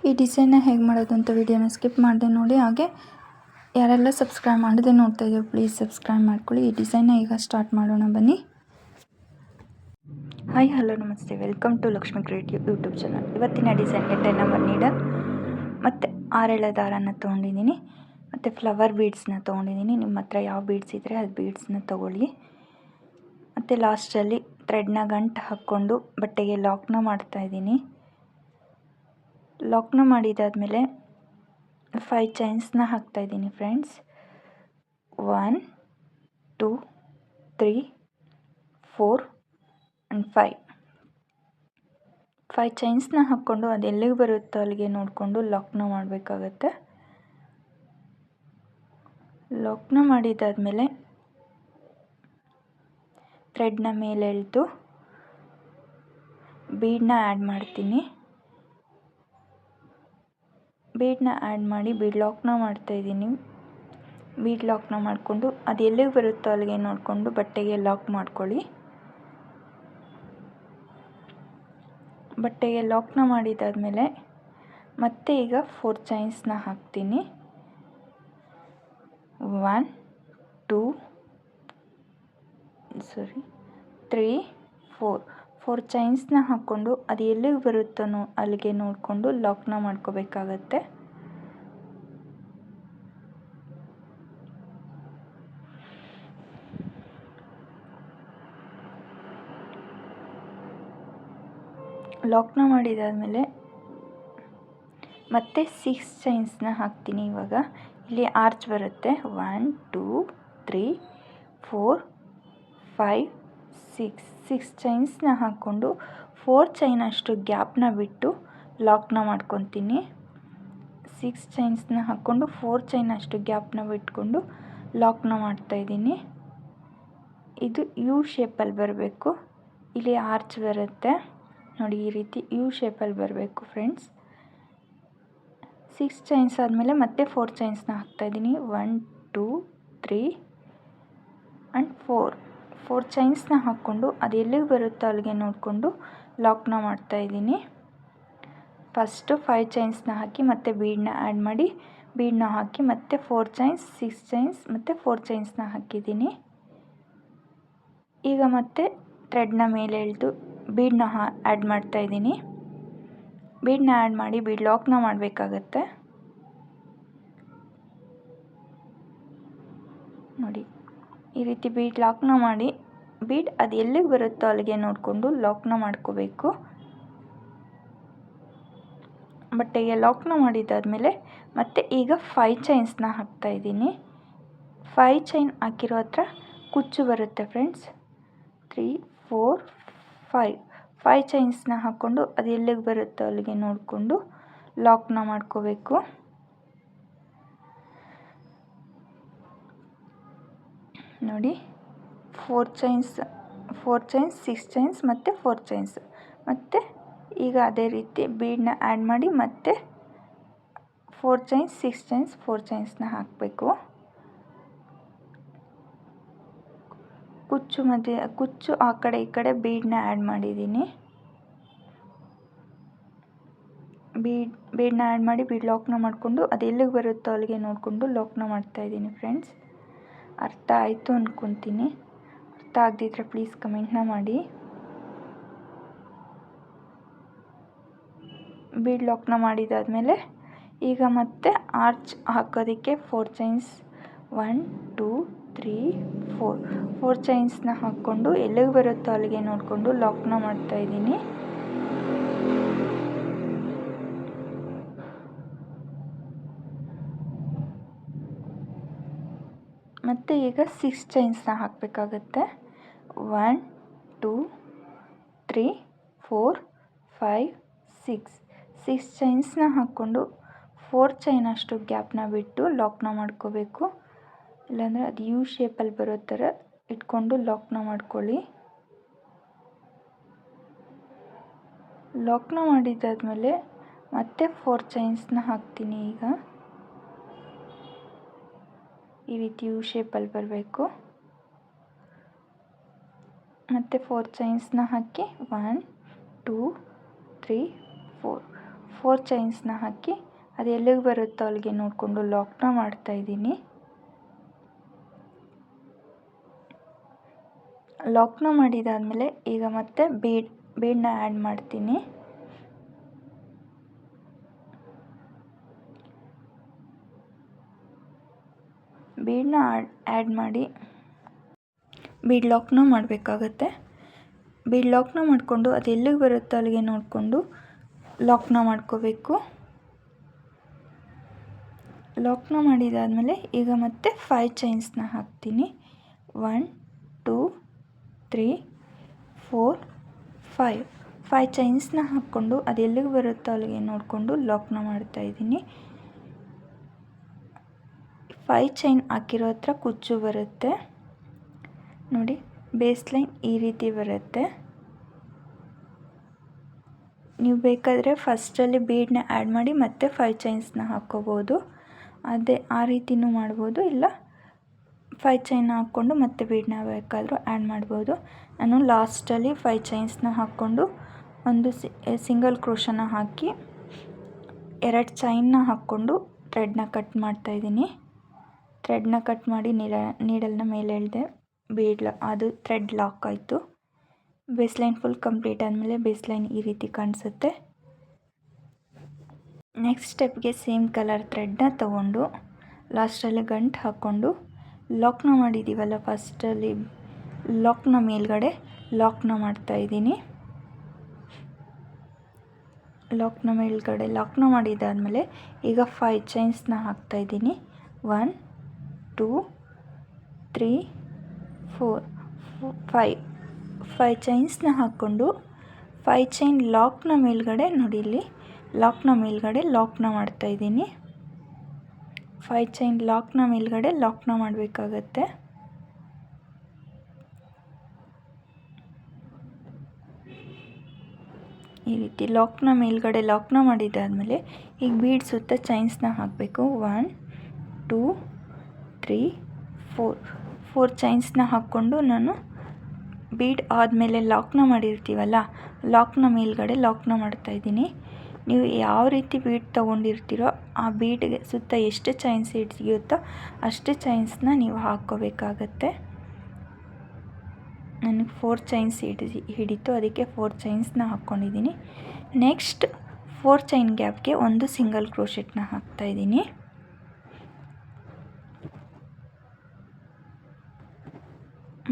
ಈ ಡಿಸೈನ್ನ ಹೇಗೆ ಮಾಡೋದು ಅಂತ ವಿಡಿಯೋನ ಸ್ಕಿಪ್ ಮಾಡಿದೆ ನೋಡಿ. ಹಾಗೆ ಯಾರೆಲ್ಲ ಸಬ್ಸ್ಕ್ರೈಬ್ ಮಾಡದೆ ನೋಡ್ತಾ ಇದ್ದೀವಿ ಪ್ಲೀಸ್ ಸಬ್ಸ್ಕ್ರೈಬ್ ಮಾಡ್ಕೊಳ್ಳಿ. ಈ ಡಿಸೈನ್ನ ಈಗ ಸ್ಟಾರ್ಟ್ ಮಾಡೋಣ ಬನ್ನಿ. ಹಾಯ್ ಹಲೋ ನಮಸ್ತೆ, welcome to Lakshmi creative YouTube channel. ಇವತ್ತಿನ ಡಿಸೈನ್ಗೆ 10 ನಂಬರ್ ನೀಡಲ್ ಮತ್ತು 6 ಎಳೆ ದಾರನ ತೊಗೊಂಡಿದ್ದೀನಿ ಮತ್ತು ಫ್ಲವರ್ ಬೀಡ್ಸ್ನ ತೊಗೊಂಡಿದ್ದೀನಿ. ನಿಮ್ಮ ಹತ್ರ ಯಾವ ಬೀಡ್ಸ್ ಇದ್ದರೆ ಅದು ಬೀಡ್ಸ್ನ ತೊಗೊಳ್ಳಿ. ಮತ್ತು ಲಾಸ್ಟಲ್ಲಿ ಥ್ರೆಡ್ನ ಗಂಟು ಹಾಕ್ಕೊಂಡು ಬಟ್ಟೆಗೆ ಲಾಕ್ನ ಮಾಡ್ತಾಯಿದ್ದೀನಿ. ಲಾಕ್ನ ಮಾಡಿದಾದಮೇಲೆ 5 ಚೈನ್ಸ್ನ ಹಾಕ್ತಾಯಿದ್ದೀನಿ ಫ್ರೆಂಡ್ಸ್. 1 2 3 4 ಆ್ಯಂಡ್ 5 ಚೈನ್ಸ್ನ ಹಾಕ್ಕೊಂಡು ಅದು ಎಲ್ಲಿಗೆ ಬರುತ್ತೋ ಅಲ್ಲಿಗೆ ನೋಡಿಕೊಂಡು ಲಾಕ್ನ ಮಾಡಬೇಕಾಗತ್ತೆ. ಲಾಕ್ನ ಮಾಡಿದಾದಮೇಲೆ ಥ್ರೆಡ್ನ ಮೇಲೆ ಎಳೆದು ಬೀಡನ್ನ ಆ್ಯಡ್ ಮಾಡ್ತೀನಿ. ಬೀಡನ್ನ ಆ್ಯಡ್ ಮಾಡಿ ಬೀಡ್ ಲಾಕ್ನ ಮಾಡ್ತಾಯಿದ್ದೀನಿ. ಬೀಡ್ ಲಾಕ್ನ ಮಾಡಿಕೊಂಡು ಅದು ಎಲ್ಲಿಗೆ ಬರುತ್ತೋ ಅಲ್ಲಿಗೆ ನೋಡಿಕೊಂಡು ಬಟ್ಟೆಗೆ ಲಾಕ್ ಮಾಡ್ಕೊಳ್ಳಿ. ಬಟ್ಟೆಗೆ ಲಾಕ್ನ ಮಾಡಿದಾದಮೇಲೆ ಮತ್ತೆ ಈಗ 4 ಚೈನ್ಸ್ನ ಹಾಕ್ತೀನಿ. 1 2 3 4 ಚೈನ್ಸ್ನ ಹಾಕ್ಕೊಂಡು ಅದು ಎಲ್ಲಿಗೆ ಬರುತ್ತೋ ಅಲ್ಲಿಗೆ ನೋಡಿಕೊಂಡು ಲಾಕ್ನ ಮಾಡ್ಕೋಬೇಕಾಗತ್ತೆ. ಲಾಕ್ನ ಮಾಡಿದಾದಮೇಲೆ ಮತ್ತೆ 6 ಚೈನ್ಸ್ನ ಹಾಕ್ತೀನಿ. ಇವಾಗ ಇಲ್ಲಿ ಆರ್ಚ್ ಬರುತ್ತೆ. 1 2 3 4 5 6 ಚೈನ್ಸ್ನ ಹಾಕ್ಕೊಂಡು 4 ಚೈನ್ ಅಷ್ಟು ಗ್ಯಾಪ್ನ ಬಿಟ್ಟು ಲಾಕ್ನ ಮಾಡ್ಕೊತೀನಿ. 6 ಚೈನ್ಸ್ನ ಹಾಕ್ಕೊಂಡು 4 ಚೈನ್ ಅಷ್ಟು ಗ್ಯಾಪ್ನ ಬಿಟ್ಕೊಂಡು ಲಾಕ್ನ ಮಾಡ್ತಾಯಿದ್ದೀನಿ. ಇದು ಯು ಶೇಪಲ್ಲಿ ಬರಬೇಕು. ಇಲ್ಲಿ ಆರ್ಚ್ ಬರುತ್ತೆ ನೋಡಿ, ಈ ರೀತಿ ಯು ಶೇಪಲ್ಲಿ ಬರಬೇಕು ಫ್ರೆಂಡ್ಸ್. 6 ಚೈನ್ಸ್ ಆದಮೇಲೆ ಮತ್ತೆ 4 ಚೈನ್ಸ್ನ ಹಾಕ್ತಾಯಿದ್ದೀನಿ. 1 2 3 ಆ್ಯಂಡ್ 4 ಚೈನ್ಸ್ನ ಹಾಕ್ಕೊಂಡು ಅದು ಎಲ್ಲಿಗೆ ಬರುತ್ತೋ ಅಲ್ಲಿಗೆ ನೋಡಿಕೊಂಡು ಲಾಕ್ನ ಮಾಡ್ತಾಯಿದ್ದೀನಿ. ಫಸ್ಟು 5 ಚೈನ್ಸ್ನ ಹಾಕಿ ಮತ್ತೆ ಬೀಡನ್ನ ಆ್ಯಡ್ ಮಾಡಿ ಬೀಡನ್ನ ಹಾಕಿ ಮತ್ತೆ 4 ಚೈನ್ಸ್ 6 ಚೈನ್ಸ್ ಮತ್ತು 4 ಚೈನ್ಸ್ನ ಹಾಕಿದ್ದೀನಿ. ಈಗ ಮತ್ತೆ ಥ್ರೆಡ್ನ ಮೇಲೆ ಎಳೆದು ಬೀಡನ್ನ ಆ್ಯಡ್ ಮಾಡ್ತಾಯಿದ್ದೀನಿ. ಬೀಡನ್ನ ಆ್ಯಡ್ ಮಾಡಿ ಬೀಡ್ ಲಾಕ್ನ ಮಾಡಬೇಕಾಗತ್ತೆ ನೋಡಿ. ಈ ರೀತಿ ಬೀಡ್ ಲಾಕ್ನ ಮಾಡಿ ಬೀಡ್ ಅದು ಎಲ್ಲಿಗೆ ಬರುತ್ತೋ ಅಲ್ಲಿಗೆ ನೋಡಿಕೊಂಡು ಲಾಕ್ನ ಮಾಡ್ಕೋಬೇಕು. ಬಟ್ಟೆಗೆ ಲಾಕ್ನ ಮಾಡಿದಾದಮೇಲೆ ಮತ್ತೆ ಈಗ 5 ಚೈನ್ಸ್ನ ಹಾಕ್ತಾಯಿದ್ದೀನಿ. 5 ಚೈನ್ ಹಾಕಿರೋ ಹತ್ರ ಕುಚ್ಚು ಬರುತ್ತೆ ಫ್ರೆಂಡ್ಸ್. 3 4 5 ಚೈನ್ಸ್ನ ಹಾಕ್ಕೊಂಡು ಅದು ಎಲ್ಲಿಗೆ ಬರುತ್ತೋ ಅಲ್ಲಿಗೆ ನೋಡಿಕೊಂಡು ಲಾಕ್ನ ಮಾಡ್ಕೋಬೇಕು. ನೋಡಿ 4 ಚೈನ್ಸ್ 6 ಚೈನ್ಸ್ ಮತ್ತು 4 ಚೈನ್ಸ್ ಮತ್ತು ಈಗ ಅದೇ ರೀತಿ ಬೀಡನ್ನ ಆ್ಯಡ್ ಮಾಡಿ ಮತ್ತೆ 4 ಚೈನ್ಸ್ 6 ಚೈನ್ಸ್ 4 ಚೈನ್ಸ್ನ ಹಾಕಬೇಕು. ಕುಚ್ಚು ಆ ಕಡೆ ಈ ಕಡೆ ಬೀಡನ್ನ ಆ್ಯಡ್ ಮಾಡಿದ್ದೀನಿ. ಬೀಡನ್ನ ಆ್ಯಡ್ ಮಾಡಿ ಬೀಡ್ ಲಾಕ್ನ ಮಾಡಿಕೊಂಡು ಅದು ಎಲ್ಲಿಗೆ ಬರುತ್ತೋ ಅಲ್ಲಿಗೆ ನೋಡಿಕೊಂಡು ಲಾಕ್ನ ಮಾಡ್ತಾಯಿದ್ದೀನಿ ಫ್ರೆಂಡ್ಸ್. ಅರ್ಥ ಆಯಿತು ಅಂದ್ಕೊತೀನಿ. ಅರ್ಥ ಆಗದಿದ್ದರೆ ಪ್ಲೀಸ್ ಕಮೆಂಟ್ನ ಮಾಡಿ. ಬೀಡ್ ಲಾಕ್ನ ಮಾಡಿದಾದಮೇಲೆ ಈಗ ಮತ್ತೆ ಆರ್ಚ್ ಹಾಕೋದಕ್ಕೆ 4 ಚೈನ್ಸ್ 1 2 3 4 ಚೈನ್ಸ್ನ ಹಾಕ್ಕೊಂಡು ಎಲ್ಲಿಗೆ ಬರುತ್ತೋ ಅಲ್ಲಿಗೆ ನೋಡಿಕೊಂಡು ಲಾಕ್ನ ಮಾಡ್ತಾಯಿದ್ದೀನಿ. ಮತ್ತು ಈಗ 6 ಚೈನ್ಸ್ನ ಹಾಕಬೇಕಾಗತ್ತೆ. 1 2 3 4 5 6 ಚೈನ್ಸ್ನ ಹಾಕ್ಕೊಂಡು 4 ಚೈನ್ ಅಷ್ಟು ಗ್ಯಾಪ್ನ ಬಿಟ್ಟು ಲಾಕ್ನ ಮಾಡ್ಕೋಬೇಕು. ಇಲ್ಲಾಂದರೆ ಅದು ಯು ಶೇಪಲ್ಲಿ ಬರೋ ಥರ ಇಟ್ಕೊಂಡು ಲಾಕ್ನ ಮಾಡ್ಕೊಳ್ಳಿ. ಲಾಕ್ನ ಮಾಡಿದ್ದಾದಮೇಲೆ ಮತ್ತೆ 4 ಚೈನ್ಸ್ನ ಹಾಕ್ತೀನಿ. ಈಗ ಈ ರೀತಿ ಯು ಶೇಪಲ್ಲಿ ಬರಬೇಕು. ಮತ್ತು 4 ಚೈನ್ಸ್ನ ಹಾಕಿ 1 2 3 4 4 ಚೈನ್ಸ್ನ ಹಾಕಿ ಅದು ಎಲ್ಲಿಗೆ ಬರುತ್ತೋ ಅಲ್ಲಿಗೆ ನೋಡಿಕೊಂಡು ಲಾಕ್ನ ಮಾಡ್ತಾಯಿದ್ದೀನಿ. ಲಾಕ್ನ ಮಾಡಿದಾದಮೇಲೆ ಈಗ ಮತ್ತೆ ಬೀಡನ್ನ ಆ್ಯಡ್ ಮಾಡ್ತೀನಿ. ಬೀಡನ್ನ ಆ್ಯಡ್ ಮಾಡಿ ಬೀಡ್ ಲಾಕ್ನ ಮಾಡಬೇಕಾಗತ್ತೆ. ಬೀಡ್ ಲಾಕ್ನ ಮಾಡಿಕೊಂಡು ಅದು ಎಲ್ಲಿಗೆ ಬರುತ್ತೋ ಅಲ್ಲಿಗೆ ನೋಡಿಕೊಂಡು ಲಾಕ್ನ ಮಾಡ್ಕೋಬೇಕು. ಲಾಕ್ನ ಮಾಡಿದಾದಮೇಲೆ ಈಗ ಮತ್ತೆ 5 ಚೈನ್ಸ್ನ ಹಾಕ್ತೀನಿ. 1 2 3 4 5 ಚೈನ್ಸ್ನ ಹಾಕ್ಕೊಂಡು ಅದು ಎಲ್ಲಿಗೆ ಬರುತ್ತೋ ಅಲ್ಲಿಗೆ ನೋಡಿಕೊಂಡು ಲಾಕ್ನ ಮಾಡ್ತಾಯಿದ್ದೀನಿ. 5 ಚೈನ್ ಹಾಕಿರೋ ಹತ್ರ ಕುಚ್ಚು ಬರುತ್ತೆ ನೋಡಿ, ಬೇಸ್ ಲೈನ್ ಈ ರೀತಿ ಬರುತ್ತೆ. ನೀವು ಬೇಕಾದರೆ ಫಸ್ಟಲ್ಲಿ ಬೀಡನ್ನ ಆ್ಯಡ್ ಮಾಡಿ ಮತ್ತೆ 5 ಚೈನ್ಸ್ನ ಹಾಕ್ಕೋಬೋದು. ಆ ರೀತಿನೂ ಮಾಡ್ಬೋದು, ಇಲ್ಲ 5 ಚೈನ್ ಹಾಕ್ಕೊಂಡು ಮತ್ತೆ ಬೀಡನ್ನ ಬೇಕಾದರೂ ಆ್ಯಡ್ ಮಾಡ್ಬೋದು. ನಾನು ಲಾಸ್ಟಲ್ಲಿ 5 ಚೈನ್ಸ್ನ ಹಾಕ್ಕೊಂಡು ಒಂದು ಸಿಂಗಲ್ ಕ್ರೋಶನ ಹಾಕಿ 2 ಚೈನ್ನ ಹಾಕ್ಕೊಂಡು ಥ್ರೆಡ್ನ ಕಟ್ ಮಾಡ್ತಾಯಿದ್ದೀನಿ. ಥ್ರೆಡ್ನ ಕಟ್ ಮಾಡಿ ನೀಡಲ್ನ ಮೇಲೆ ಎಳೆದೆ, ಅದು ಥ್ರೆಡ್ ಲಾಕ್ ಆಯಿತು. ಬೇಸ್ ಲೈನ್ ಫುಲ್ ಕಂಪ್ಲೀಟ್ ಆದಮೇಲೆ ಬೇಸ್ ಲೈನ್ ಈ ರೀತಿ ಕಾಣಿಸುತ್ತೆ. ನೆಕ್ಸ್ಟ್ ಸ್ಟೆಪ್ಗೆ ಸೇಮ್ ಕಲರ್ ಥ್ರೆಡ್ನ ತಗೊಂಡು ಲಾಸ್ಟಲ್ಲಿ ಗಂಟು ಹಾಕ್ಕೊಂಡು ಲಾಕ್ನ ಮಾಡಿದ್ದೀವಲ್ಲ, ಫಸ್ಟಲ್ಲಿ ಲಾಕ್ನ ಮೇಲ್ಗಡೆ ಲಾಕ್ನ ಮಾಡ್ತಾಯಿದ್ದೀನಿ. ಲಾಕ್ನ ಮೇಲ್ಗಡೆ ಲಾಕ್ನ ಮಾಡಿದ್ದಾದಮೇಲೆ ಈಗ 5 ಚೈನ್ಸ್ನ ಹಾಕ್ತಾಯಿದ್ದೀನಿ. 1 2 3 4 5 ಚೈನ್ಸ್ನ ಹಾಕ್ಕೊಂಡು 5 ಚೈನ್ ಲಾಕ್ನ ಮೇಲ್ಗಡೆ ನೋಡಿ, ಇಲ್ಲಿ ಲಾಕ್ನ ಮೇಲ್ಗಡೆ ಲಾಕ್ನ ಮಾಡ್ತಾಯಿದ್ದೀನಿ. 5 ಚೈನ್ ಲಾಕ್ನ ಮೇಲ್ಗಡೆ ಲಾಕ್ನ ಮಾಡಬೇಕಾಗತ್ತೆ. ಈ ರೀತಿ ಲಾಕ್ನ ಮೇಲ್ಗಡೆ ಲಾಕ್ನ ಮಾಡಿದ್ದಾದಮೇಲೆ ಈಗ ಬೀಡ್ ಸುತ್ತ ಚೈನ್ಸ್ನ ಹಾಕಬೇಕು. 1 2 3 4 ಚೈನ್ಸ್ನ ಹಾಕ್ಕೊಂಡು ನಾನು ಬೀಡ್ ಆದಮೇಲೆ ಲಾಕ್ನ ಮಾಡಿರ್ತೀವಲ್ಲ, ಲಾಕ್ನ ಮೇಲ್ಗಡೆ ಲಾಕ್ನ ಮಾಡ್ತಾಯಿದ್ದೀನಿ. ನೀವು ಯಾವ ರೀತಿ ಬೀಡ್ ತೊಗೊಂಡಿರ್ತೀರೋ ಆ ಬೀಡ್ಗೆ ಸುತ್ತ ಎಷ್ಟು ಚೈನ್ಸ್ ಹಿಡಿಯುತ್ತೋ ಅಷ್ಟು ಚೈನ್ಸ್ನ ನೀವು ಹಾಕ್ಕೋಬೇಕಾಗತ್ತೆ. ನನಗೆ 4 ಚೈನ್ಸ್ ಹಿಡಿತು, ಅದಕ್ಕೆ 4 ಚೈನ್ಸ್ನ ಹಾಕ್ಕೊಂಡಿದ್ದೀನಿ. ನೆಕ್ಸ್ಟ್ 4 ಚೈನ್ ಗ್ಯಾಪ್ಗೆ ಒಂದು ಸಿಂಗಲ್ ಕ್ರೋಶೆಟ್ನ ಹಾಕ್ತಾಯಿದ್ದೀನಿ.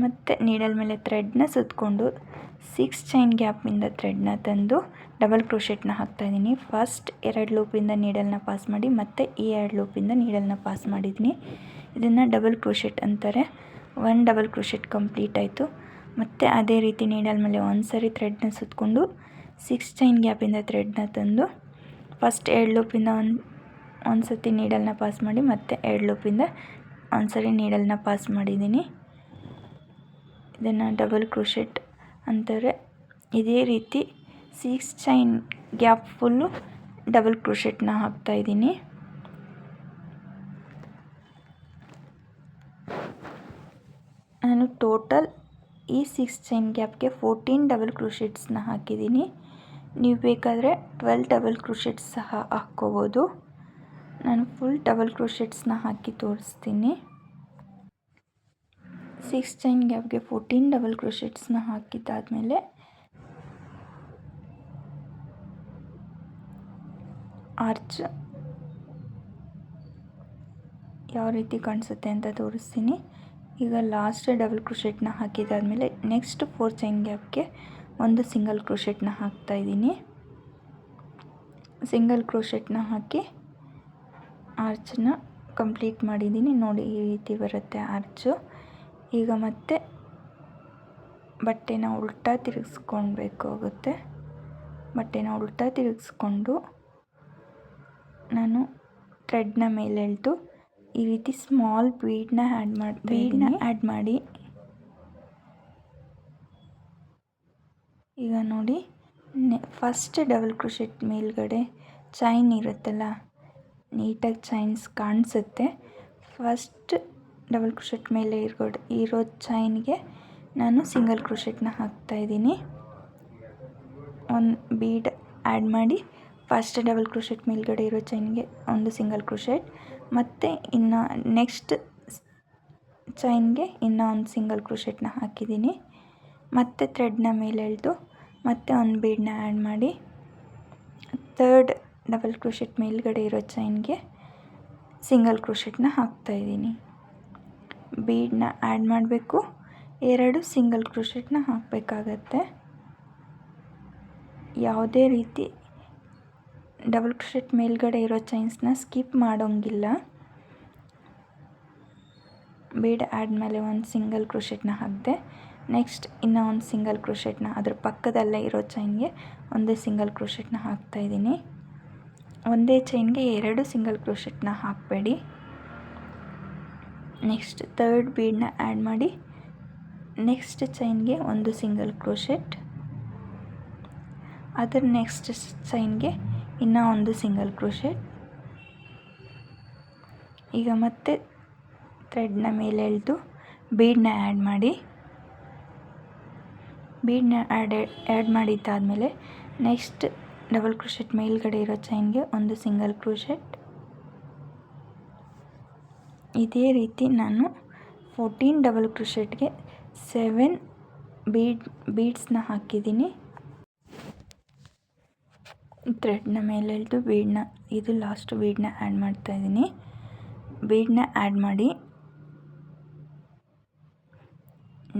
ಮತ್ತು ನೀಡಲ್ ಮೇಲೆ ಥ್ರೆಡ್ನ ಸುತ್ತಕೊಂಡು 6 ಚೈನ್ ಗ್ಯಾಪಿಂದ ಥ್ರೆಡ್ನ ತಂದು ಡಬಲ್ ಕ್ರೋಶೆಟ್ನ ಹಾಕ್ತಾಯಿದ್ದೀನಿ. ಫಸ್ಟ್ 2 ಲೂಪಿಂದ ನೀಡಲ್ನ ಪಾಸ್ ಮಾಡಿ ಮತ್ತು ಈ 2 ಲೂಪಿಂದ ನೀಡಲ್ನ ಪಾಸ್ ಮಾಡಿದ್ದೀನಿ. ಇದನ್ನು ಡಬಲ್ ಕ್ರೋಶೆಟ್ ಅಂತಾರೆ. 1 ಡಬಲ್ ಕ್ರೋಶೆಟ್ ಕಂಪ್ಲೀಟ್ ಆಯಿತು. ಮತ್ತು ಅದೇ ರೀತಿ ನೀಡಲ್ ಮೇಲೆ ಒಂದು ಸರಿ ಥ್ರೆಡ್ನ ಸುತ್ತಕೊಂಡು 6 ಚೈನ್ ಗ್ಯಾಪಿಂದ ಥ್ರೆಡ್ನ ತಂದು ಫಸ್ಟ್ 2 ಲೂಪಿಂದ ಒಂದು ಸತಿ ನೀಡಲ್ನ ಪಾಸ್ ಮಾಡಿ ಮತ್ತು 2 ಲೂಪಿಂದ ಒಂದು ಸರಿ ನೀಡಲ್ನ ಪಾಸ್ ಮಾಡಿದ್ದೀನಿ. ಇದನ್ನು ಡಬಲ್ ಕ್ರೋಶೆಟ್ ಅಂತಾರೆ. ಇದೇ ರೀತಿ 6 ಚೈನ್ ಗ್ಯಾಪ್ ಫುಲ್ಲು ಡಬಲ್ ಕ್ರೋಶೆಟ್ನ ಹಾಕ್ತಾಯಿದ್ದೀನಿ. ನಾನು ಟೋಟಲ್ ಈ 6 ಚೈನ್ ಗ್ಯಾಪ್ಗೆ 14 ಡಬಲ್ ಕ್ರೋಶೆಟ್ಸ್ನ ಹಾಕಿದ್ದೀನಿ. ನೀವು ಬೇಕಾದರೆ 12 ಡಬಲ್ ಕ್ರೋಶೆಟ್ಸ್ ಸಹ ಹಾಕ್ಕೋಬೋದು. ನಾನು ಫುಲ್ ಡಬಲ್ ಕ್ರೋಶೆಟ್ಸ್ನ ಹಾಕಿ ತೋರಿಸ್ತೀನಿ. 6 ಚೈನ್ ಗ್ಯಾಪ್ಗೆ 14 ಡಬಲ್ ಕ್ರೋಶೆಟ್ಸ್ನ ಹಾಕಿದ್ದಾದಮೇಲೆ ಆರ್ಚ್ ಯಾವ ರೀತಿ ಕಾಣಿಸುತ್ತೆ ಅಂತ ತೋರಿಸ್ತೀನಿ. ಈಗ ಲಾಸ್ಟ್ ಡಬಲ್ ಕ್ರೋಶೆಟ್ನ ಹಾಕಿದ್ದಾದಮೇಲೆ ನೆಕ್ಸ್ಟ್ 4 ಚೈನ್ ಗ್ಯಾಪ್ಗೆ ಒಂದು ಸಿಂಗಲ್ ಕ್ರೋಶೆಟ್ನ ಹಾಕ್ತಾಯಿದ್ದೀನಿ. ಸಿಂಗಲ್ ಕ್ರೋಶೆಟ್ನ ಹಾಕಿ ಆರ್ಚನ್ನ ಕಂಪ್ಲೀಟ್ ಮಾಡಿದ್ದೀನಿ. ನೋಡಿ, ಈ ರೀತಿ ಬರುತ್ತೆ ಆರ್ಚು. ಈಗ ಮತ್ತೆ ಬಟ್ಟೆನ ಉಲ್ಟಾ ತಿರುಗಿಸ್ಕೊಳ್ಬೇಕಾಗುತ್ತೆ. ಬಟ್ಟೆನ ಉಲ್ಟಾ ತಿರುಗಿಸ್ಕೊಂಡು ನಾನು ಥ್ರೆಡ್ನ ಮೇಲೆ ಎಳೆದು ಈ ರೀತಿ ಸ್ಮಾಲ್ ಬೀಡನ್ನ ಆ್ಯಡ್ ಮಾಡಿ ಈಗ ನೋಡಿ, ಫಸ್ಟ್ ಡಬಲ್ ಕ್ರೋಶೆಟ್ ಮೇಲ್ಗಡೆ ಚೈನ್ ಇರುತ್ತಲ್ಲ, ನೀಟಾಗಿ ಚೈನ್ಸ್ ಕಾಣಿಸುತ್ತೆ. ಫಸ್ಟ್ ಡಬಲ್ ಕ್ರೋಶೆಟ್ ಮೇಲೆ ಇರೋ ಚೈನ್ಗೆ ನಾನು ಸಿಂಗಲ್ ಕ್ರೋಶೆಟ್ನ ಹಾಕ್ತಾಯಿದ್ದೀನಿ. ಒಂದು ಬೀಡ್ ಆ್ಯಡ್ ಮಾಡಿ ಫಸ್ಟ್ ಡಬಲ್ ಕ್ರೋಶೆಟ್ ಮೇಲ್ಗಡೆ ಇರೋ ಚೈನ್ಗೆ ಒಂದು ಸಿಂಗಲ್ ಕ್ರೋಶೆಟ್, ಮತ್ತು ಇನ್ನು ನೆಕ್ಸ್ಟ್ ಚೈನ್ಗೆ ಇನ್ನೂ ಒಂದು ಸಿಂಗಲ್ ಕ್ರೋಶೆಟ್ನ ಹಾಕಿದ್ದೀನಿ. ಮತ್ತು ಥ್ರೆಡ್ನ ಮೇಲೆ ಎಳೆದು ಮತ್ತೆ ಒಂದು ಬೀಡನ್ನ ಆ್ಯಡ್ ಮಾಡಿ ಥರ್ಡ್ ಡಬಲ್ ಕ್ರೋಶೆಟ್ ಮೇಲ್ಗಡೆ ಇರೋ ಚೈನ್ಗೆ ಸಿಂಗಲ್ ಕ್ರೋಶೆಟ್ನ ಹಾಕ್ತಾಯಿದ್ದೀನಿ. ಬೀಡನ್ನ ಆ್ಯಡ್ ಮಾಡಬೇಕು, 2 ಸಿಂಗಲ್ ಕ್ರೋಶೆಟ್ನ ಹಾಕಬೇಕಾಗತ್ತೆ. ಯಾವುದೇ ರೀತಿ ಡಬಲ್ ಕ್ರೋಶೆಟ್ ಮೇಲ್ಗಡೆ ಇರೋ ಚೈನ್ಸ್ನ ಸ್ಕಿಪ್ ಮಾಡೋಂಗಿಲ್ಲ. ಬೀಡ್ ಆದಮೇಲೆ ಒಂದು ಸಿಂಗಲ್ ಕ್ರೋಶೆಟ್ನ ಹಾಕಿದೆ. ನೆಕ್ಸ್ಟ್ ಇನ್ನೂ ಒಂದು ಸಿಂಗಲ್ ಕ್ರೋಶೆಟ್ನ ಅದ್ರ ಪಕ್ಕದಲ್ಲೇ ಇರೋ ಚೈನ್ಗೆ ಒಂದೇ ಸಿಂಗಲ್ ಕ್ರೋಶೆಟ್ನ ಹಾಕ್ತಾಯಿದ್ದೀನಿ. ಒಂದೇ ಚೈನ್ಗೆ 2 ಸಿಂಗಲ್ ಕ್ರೋಶೆಟ್ನ ಹಾಕಬೇಡಿ. ನೆಕ್ಸ್ಟ್ ಥರ್ಡ್ ಬೀಡನ್ನ ಆ್ಯಡ್ ಮಾಡಿ ನೆಕ್ಸ್ಟ್ ಚೈನ್ಗೆ ಒಂದು ಸಿಂಗಲ್ ಕ್ರೋಶೆಟ್, ಅದರ ನೆಕ್ಸ್ಟ್ ಚೈನ್ಗೆ ಇನ್ನೂ ಒಂದು ಸಿಂಗಲ್ ಕ್ರೋಶೆಟ್. ಈಗ ಮತ್ತೆ ಥ್ರೆಡ್ನ ಮೇಲೆ ಎಳೆದು ಬೀಡನ್ನ ಆ್ಯಡ್ ಮಾಡಿ, ಬೀಡನ್ನ ಆ್ಯಡ್ ಮಾಡಿದ್ದಾದಮೇಲೆ ನೆಕ್ಸ್ಟ್ ಡಬಲ್ ಕ್ರೋಶೆಟ್ ಮೇಲ್ಗಡೆ ಇರೋ ಚೈನ್ಗೆ ಒಂದು ಸಿಂಗಲ್ ಕ್ರೋಶೆಟ್. ಇದೇ ರೀತಿ ನಾನು 14 ಡಬಲ್ ಕ್ರೋಶೆಟ್ಗೆ 7 ಬೀಡ್ಸ್ನ ಹಾಕಿದ್ದೀನಿ. ಥ್ರೆಡ್ನ ಮೇಲೆ ಎಳೆದು ಬೀಡನ್ನ, ಇದು ಲಾಸ್ಟ್ ಬೀಡನ್ನ ಆ್ಯಡ್ ಮಾಡ್ತಾಯಿದ್ದೀನಿ. ಬೀಡನ್ನ ಆ್ಯಡ್ ಮಾಡಿ